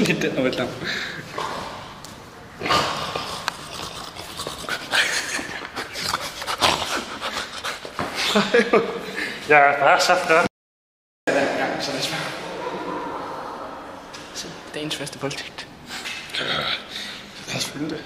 Den var klar. Jeg er bare så flot. Ja, så lad os være. Så dagens første voldtægt. Lad os følge det.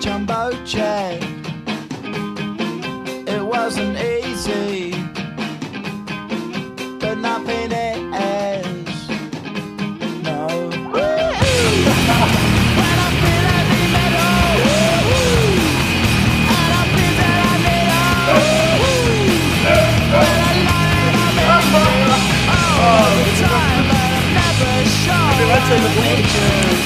Jumbo check. It wasn't easy, but nothing is. No. When I feel heavy metal, and I feel that I need when I lie all the time, but I'm never sure pictures.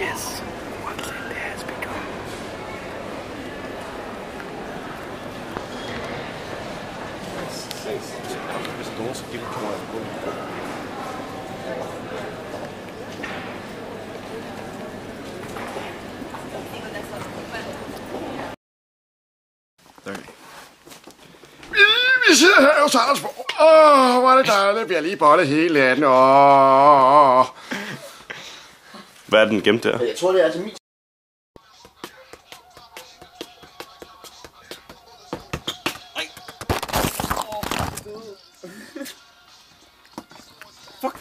Yes, Wonderland has begun. Vi sidder her hos Haraldsborg. Hvor er det dejligt. Vi har lige bollet hele natten. Hvad er den gemt der? Jeg tror, det er altså min. Fuck.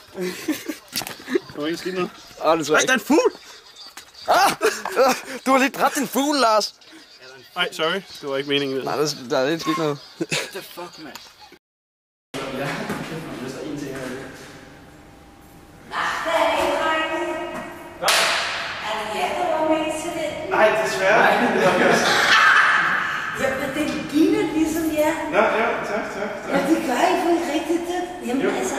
Der var ikke sket noget. Det er en fugl! Du har lige dræbt en fugl, Lars. Nej, sorry. Det var ikke meningen. Nej, der er ikke sket noget. What the fuck, man? Ja, hvis der er en ting her. Nej, desværre. Nej, det var ikke også. Jamen, det ligner ligesom jer. Nå, ja, tak. Ja, det gør I for rigtigt det. Jamen, altså,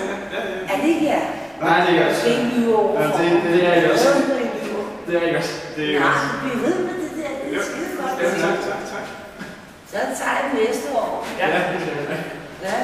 er det ikke jer? Nej, det er ikke også. Det er jo overfor. Det er ikke også. Det er ikke også. Nej, du bliver ved med det der. Det er skide godt. Ja, tak. Så tager jeg næste år. Ja, det er det. Ja.